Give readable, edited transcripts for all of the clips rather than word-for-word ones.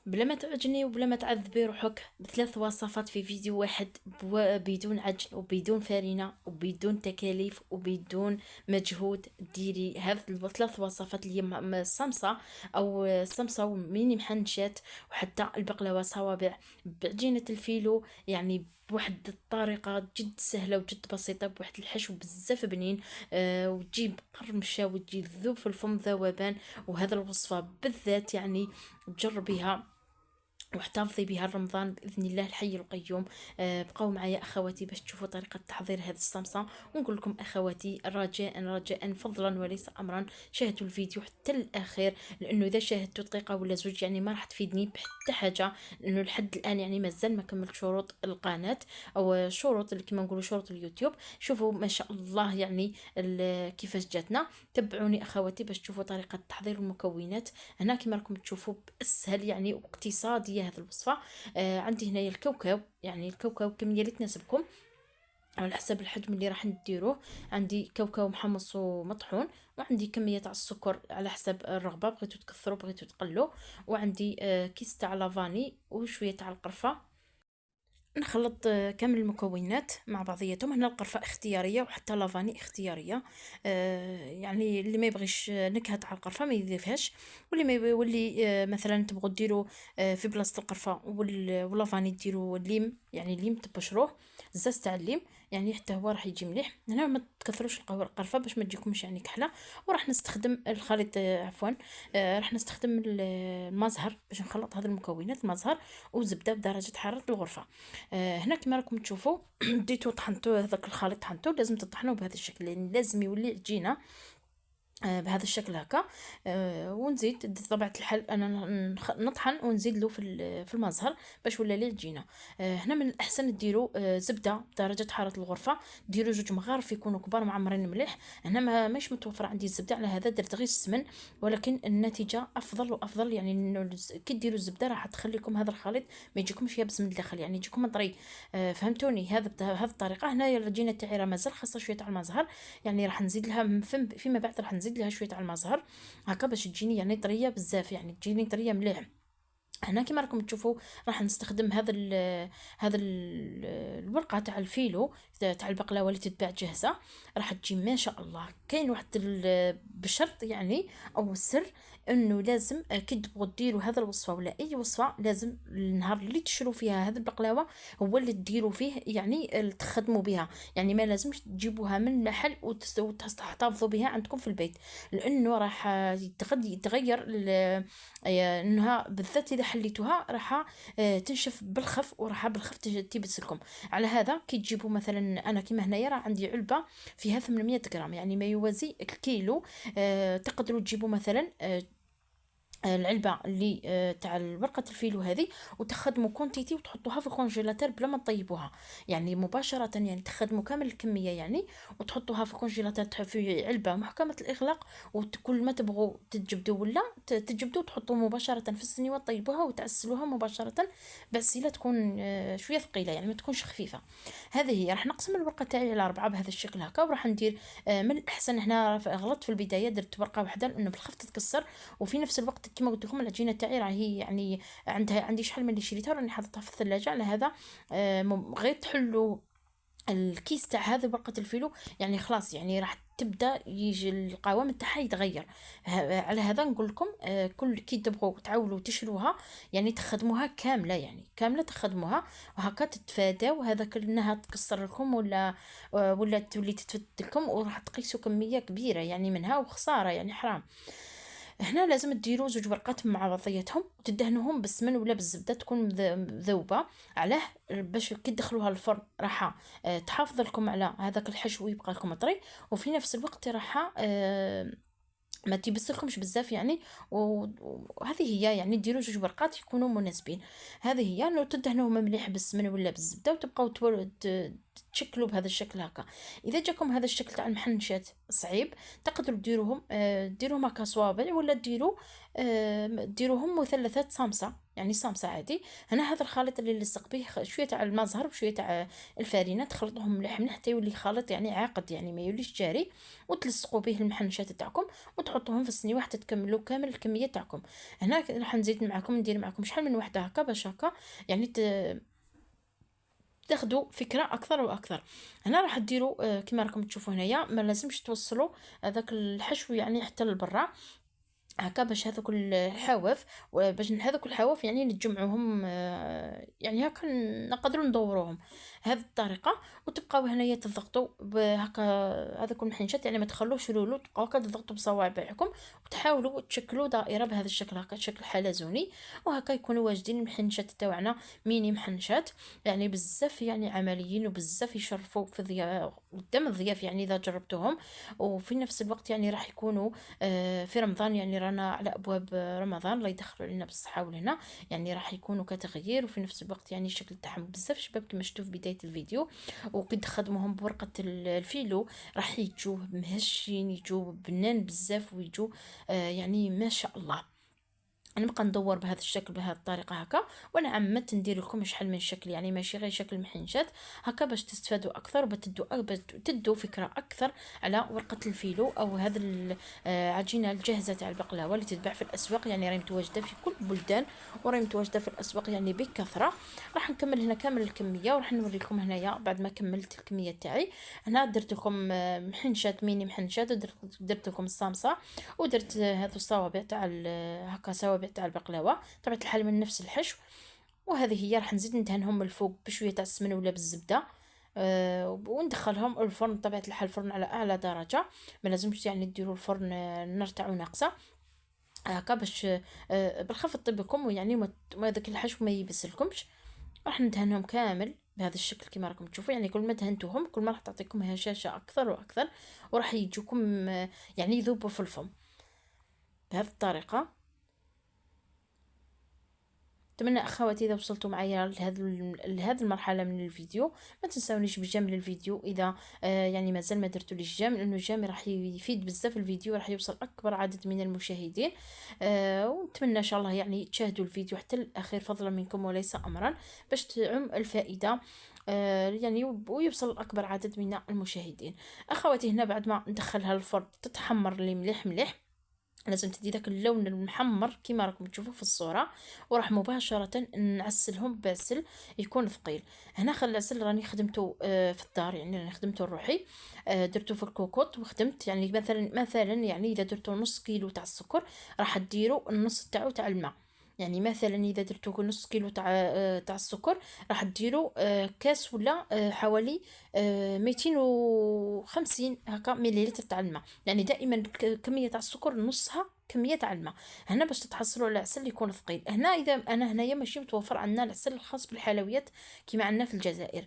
بلا ما تعجني وبلا ما تعذبي روحك بثلاث وصفات في فيديو واحد، بدون عجن وبدون فرينة وبدون تكاليف وبدون مجهود. ديري هذه الثلاث وصفات اللي هي الصمصة او الصمصة وميني محنشات، وحتى البقلاوة صوابع بعجينة الفيلو، يعني بواحد الطريقة جد سهلة وجد بسيطة، بواحد الحشو بزاف بنين. وتجيب قرمشة وتجي تذوب في الفم ذوبان. وهذا الوصفة بالذات يعني تجربيها واحتفظي بها رمضان بإذن الله الحي القيوم. بقوا معايا أخواتي باش تشوفوا طريقة تحضير هذه الصمصة. ونقول لكم أخواتي رجاء فضلا وليس أمرا شاهدوا الفيديو حتى الأخير، لأنه إذا شاهدتوا دقيقة ولا زوج يعني ما راح تفيدني بحتى حاجة، لأنه لحد الآن يعني مازال ما كملت شروط القناة أو شروط اللي كما نقولوا شروط اليوتيوب. شوفوا ما شاء الله يعني كيفاش جاتنا. تبعوني أخواتي باش تشوفوا طريقة تحضير المكونات. هنا كما راكم تشوفوا بأسهل يعني واقتصادية هذه الوصفة. عندي هنايا الكاوكاو، يعني الكاوكاو كمية اللي تناسبكم على حسب الحجم اللي راح نديروه. عندي كاوكاو محمص ومطحون، وعندي كمية تاع السكر على حسب الرغبة، بغيتو تكثروا بغيتو تقلوا. وعندي كيس تاع لافاني وشوية تاع القرفة. نخلط كامل المكونات مع بعضياتهم. هنا القرفة اختيارية وحتى لافاني اختيارية. يعني اللي ما يبغيش نكهة تاع القرفة ما يضيفهاش، واللي ما يبغي واللي مثلا تبغوا ديروا في بلاصة القرفة واللافاني ديروا الليم، يعني الليم تبشروه زاز تاع الليم، يعني حتى هو راح يجي مليح. هنا ما تكثروش القرفة باش ما تجيكمش يعني كحلة. وراح نستخدم الخليط عفوا راح نستخدم المزهر باش نخلط هذه المكونات، المزهر وزبدة بدرجة حرارة الغرفة. هنا كما راكم تشوفوا ديتو طحنتو هذاك الخليط، طحنتو لازم تطحنوه بهذا الشكل، يعني لازم يولي عجينه بهذا الشكل هكا. ونزيد بطبيعه الحال انا نطحن ونزيد له في المزهر باش ولا لي عجينه. هنا من الاحسن ديروا زبده بدرجه حراره الغرفه. ديروا جوج مغارف يكونوا كبار معمرين مليح. هنا ما مش متوفر عندي الزبده، على هذا درت غير السمن، ولكن النتيجه افضل وافضل. يعني انه كي ديروا الزبده راح تخليكم هذا الخليط ما يجيكمش يابس من الداخل، يعني يجيكم طري. فهمتوني؟ هذا بهذه الطريقه. هنايا العجينه تاعي راه مازال خاصها شويه تاع المزهر، يعني راح نزيد لها فيما بعد راح نزيد لها شويه تاع المزهر هكا باش تجيني يعني طريه بزاف، يعني تجيني طريه مليح. هنا كما راكم تشوفوا راح نستخدم الورقه تاع الفيلو تاع البقلاوه اللي تتباع جاهزه. راح تجي ما شاء الله. كاين واحد بشرط يعني او السر، انه لازم كي تبغوا ديروا هذا الوصفه ولا اي وصفه لازم النهار اللي تشرو فيها هذه البقلاوه هو اللي تديروا فيه، يعني تخدموا بها. يعني ما لازمش تجيبوها من محل وتحتفظوا بها عندكم في البيت، لانه راح يتغير انها بالذات اذا حليتوها راح تنشف بالخف، وراح بالخف تيبس لكم. على هذا كي تجيبوا مثلا انا كيما هنايا راه عندي علبه فيها 800 غرام، يعني ما يوازي الكيلو. تقدروا تجيبوا مثلا العلبه اللي تاع ورقه الفيلو هذه، وتخدموا كونتيتي وتحطوها في الكونجيلاتور بلا ما تطيبوها، يعني مباشره، يعني تخدموا كامل الكميه يعني، وتحطوها في الكونجيلاتور في علبه محكمه الاغلاق. وكل ما تبغوا تجبدوا ولا تجبدوا تحطوا مباشره في السنيوه، تطيبوها وتعسلوها مباشره بعسيله تكون شويه ثقيله، يعني ما تكونش خفيفه. هذه هي. راح نقسم الورقه تاعي على 4 بهذا الشكل هكا، وراح ندير من الاحسن هنا غلطت في البدايه درت ورقه واحده لانه بالخف تتكسر، وفي نفس الوقت كما قلت لكم العجينه تاعي راهي يعني عندي شحال من اللي شريتها راني حاططها في الثلاجه. على هذا غير تحلوا الكيس تاع هذا ورقه الفيلو، يعني خلاص يعني راح تبدا يجي القوام تاعها يتغير. على هذا نقول لكم كل كي تبغوا تعاولوا تشروها يعني تخدموها كامله، يعني كامله تخدموها، وهكا تتفاداو هذاك انها تكسر لكم ولا تولي تتفتت لكم وراح تقيسوا كميه كبيره يعني منها، وخساره يعني حرام. هنا لازم تديروا زوج ورقات مع بعضياتهم وتدهنوهم بالسمن ولا بالزبده تكون مذوبه. علاه باش كي تدخلوها الفرن راح تحافظ لكم على هذاك الحشو يبقى لكم طري، وفي نفس الوقت راح ما تيبسلكمش بزاف يعني. وهذه هي، يعني ديروا جوج ورقات يكونوا مناسبين. هذه هي انه تدهنوهم مليح بالسمن ولا بالزبده، وتبقاو تشكلوا بهذا الشكل هكا. اذا جاكم هذا الشكل تاع المحنشات صعيب تقدروا ديروهم هكا صوابع، ولا ديروهم مثلثات صامصه، يعني صامسه عادي. هنا هذا الخليط اللي لصق به شويه تاع الماء زهر وشويه تاع الفارينه، تخلطوهم مليح مليح حتى يولي خليط يعني عاقد، يعني ما يوليش جاري، وتلصقوا به المحنشات تاعكم وتحطوهم في الصينيه حتى تكملوا كامل الكميه تاعكم. هنا راح نزيد معكم، ندير معكم شحال من وحده هكا باش هكا يعني تاخدوا فكره اكثر واكثر. هنا راح ديروا كما راكم تشوفوا هنايا، ما لازمش توصلوا هذاك الحشو يعني حتى للبرا هكا، باش هذوك الحواف، باش هذوك الحواف يعني نتجمعوهم يعني هكا نقدروا ندوروهم هذه الطريقه. وتبقاو هنايا تضغطوا هكا هذوك المحنشات، يعني ما تخلوش لولو، تبقاو هكا تضغطوا بصوابعكم وتحاولوا تشكلوا دائره بهذا الشكل هكا، شكل حلزوني، وهكا يكونوا واجدين المحنشات تاعنا ميني محنشات، يعني بزاف يعني عمليين وبزاف يشرفوا في قدام الضياف يعني اذا جربتوهم. وفي نفس الوقت يعني راح يكونوا في رمضان، يعني رانا على ابواب رمضان، الله يدخلوا علينا بالصحه والهنا، يعني راح يكونوا كتغيير، وفي نفس الوقت يعني الشكل تاعهم بزاف شباب كما شفتوا في بدايه الفيديو. وقد خدموهم بورقه الفيلو راح يجوا مهشين، يجوا بنان بزاف، ويجوا يعني ما شاء الله. نبقى ندور بهذا الشكل بهذه الطريقه هكا، وانا عمدت ندير لكم شحال من شكل، يعني ماشي غير شكل محنشات هكا، باش تستفادوا اكثر وتدوا فكره اكثر على ورقه الفيلو او هذا العجينه الجاهزه تاع البقلاوه اللي تتباع في الاسواق، يعني راهي متواجده في كل البلدان وراهي متواجده في الاسواق يعني بكثره. راح نكمل هنا كامل الكميه وراح نوري لكم هنايا بعد ما كملت الكميه تاعي. هنا درت لكم محنشات ميني محنشات، درت لكم الصامصه، ودرت هذو الصوابع تاع هكا صوابع تاع البقلاوه طبعا الحال من نفس الحشو. وهذه هي راح نزيد ندهنهم من الفوق بشويه تاع السمن ولا بالزبده، وندخلهم الفرن طبيعه الحال الفرن على اعلى درجه، ما لازمش يعني ديروا الفرن النار تاعو ناقصه هكا، باش بالخف طيبكم، ويعني ما داك الحشو ما يبسلكمش. راح ندهنهم كامل بهذا الشكل كما راكم تشوفوا، يعني كل ما دهنتوهم كل ما راح تعطيكم هشاشه اكثر واكثر، وراح يجوكم يعني يذوبوا في الفم بهذه الطريقه. اتمنى اخواتي اذا وصلتوا معايا لهذه المرحله من الفيديو ما تنسونيش بجمل الفيديو اذا يعني مازال ما درتوا لي الجيم، لانه الجيم راح يفيد بزاف الفيديو، راح يوصل اكبر عدد من المشاهدين. ونتمنى ان شاء الله يعني تشاهدوا الفيديو حتى الاخير فضلا منكم وليس امرا، باش تعم الفائده يعني ويوصل اكبر عدد من المشاهدين. اخواتي هنا بعد ما ندخلها الفرن تتحمر لي مليح مليح، لازم تدي داك اللون المحمر كيما راكم تشوفوا في الصوره، وراح مباشره نعسلهم بعسل يكون ثقيل. هنا خل العسل راني خدمته في الدار، يعني راني خدمته روحي، درته في الكوكوط وخدمت، يعني مثلا يعني اذا درتو نص كيلو تاع السكر راح ديروا النص تاعو تاع الماء، يعني مثلا اذا درتو نص كيلو تاع السكر راح ديروا كاس ولا حوالي 250 هكا مليلتر تاع الماء، يعني دائما كميه تاع السكر نصها كميه تاع الماء، هنا باش تتحصلوا على عسل يكون ثقيل. هنا اذا انا هنايا ماشي متوفر عندنا العسل الخاص بالحلويات كيما عندنا في الجزائر،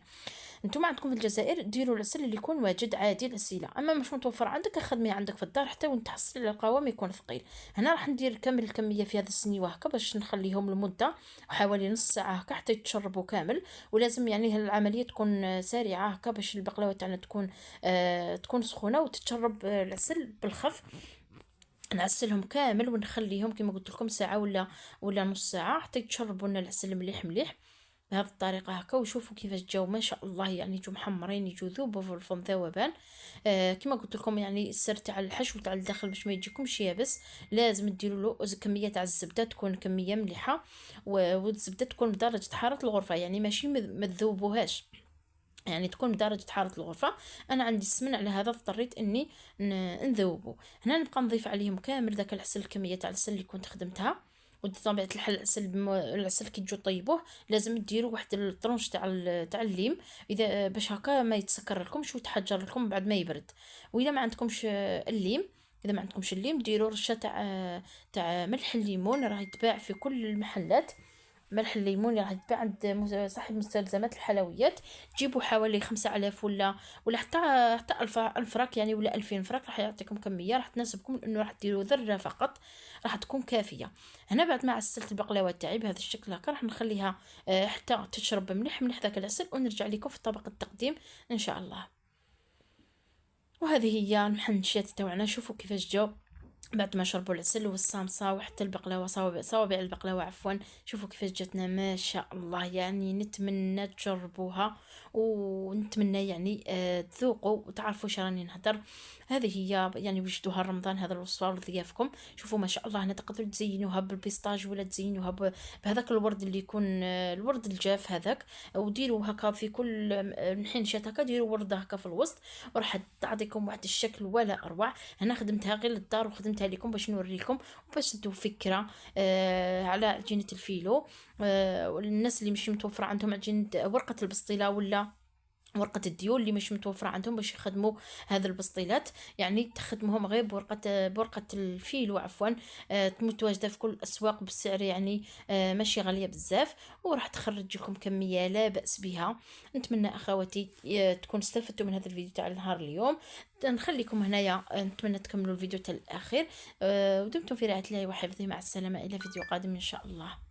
نتوما عندكم في الجزائر ديروا العسل اللي يكون واجد عادي الاسيله، اما مش متوفر عندك خدميه عندك في الدار حتى وين تحصل على القوام يكون ثقيل. هنا راح ندير كامل الكميه في هذا السنيوه هكا باش نخليهم لمده حوالي نص ساعه هكا حتى يتشربوا كامل، ولازم يعني العمليه تكون سريعه هكا باش البقلاوه تاعنا تكون سخونه وتتشرب العسل بالخف. نعسلهم كامل ونخليهم كما قلت لكم ساعه ولا نص ساعه حتى يتشربوا لنا العسل مليح مليح بهذه الطريقه هكا. وشوفوا كيفاش جاو ما شاء الله، يعني يجوا محمرين، يجوا ذوبوا في الفم ذوبان. كما قلت لكم يعني السر تاع الحشو تاع الداخل باش ما يجيكمش يابس، لازم ديروا له كميه تاع الزبده تكون كميه مليحه، والزبده تكون بدرجه حراره الغرفه، يعني ماشي ما تذوبوهاش، يعني تكون بدرجة حرارة الغرفة. أنا عندي السمن على هذا اضطريت إني نذوبه. هنا نبقى نضيف عليهم كامل ذاك العسل، الكمية تاع العسل اللي كنت خدمتها. وطبيعة الحال العسل كي تجو طيبوه لازم ديروا واحد الطرونش تاع الليم، اذا باش هكا ما يتسكر لكمش ويتحجر لكم بعد ما يبرد. واذا ما عندكمش الليم، اذا ما عندكمش الليم ديروا رشه تاع ملح الليمون، راه يتباع في كل المحلات. ملح الليمون راح يتباع عند صاحب مستلزمات الحلويات، تجيبوا حوالي 5000 ولا حتى 1000 فراك يعني ولا 2000 فراك، راح يعطيكم كميه راح تناسبكم، لانه راح ديروا ذره فقط راح تكون كافيه. هنا بعد ما عسلت البقلاوه تاعي بهذا الشكل هكا راح نخليها حتى تشرب مليح مليح ذاك العسل، ونرجع لكم في طبق التقديم ان شاء الله. وهذه هي المحنشات تاعنا، شوفوا كيفاش جاو بعد ما شربوا العسل والصامصة وحتى البقلاوة، صوابع البقلاوة عفوا. شوفوا كيفاش جاتنا ما شاء الله، يعني نتمنى تجربوها، ونتمنى يعني تذوقوا وتعرفوا اش راني نهدر. هذه هي يعني وجدوها رمضان، هذا الوصفة لضيافكم. شوفوا ما شاء الله، هنا تقدروا تزينوها بالبيستاج ولا تزينوها بهذاك الورد اللي يكون الورد الجاف هذاك، وديروا هكا في كل نحنشات هكا، ديروا وردة هكا في الوسط، وراح تعطيكم واحد الشكل ولا اروع. انا خدمتها غير للدار وخدمتها لكم باش نوريكم وباش تدوا فكره على عجينه الفيلو. والناس اللي مش متوفره عندهم عجينه ورقه البسطيله ولا ورقة الديول اللي مش متوفرة عندهم باش يخدموا هذا البسطيلات، يعني تخدمهم غير بورقة الفيلو عفوا. متواجدة في كل الأسواق بالسعر يعني ماشي غالية بزاف، وراح تخرج لكم كمية لا بأس بها. نتمنى أخواتي تكون استفدتوا من هذا الفيديو تاع نهار اليوم. نخليكم هنايا، نتمنى تكملوا الفيديو تاع الآخر. ودمتم في رعاية الله وحفظه، مع السلامة إلى فيديو قادم إن شاء الله.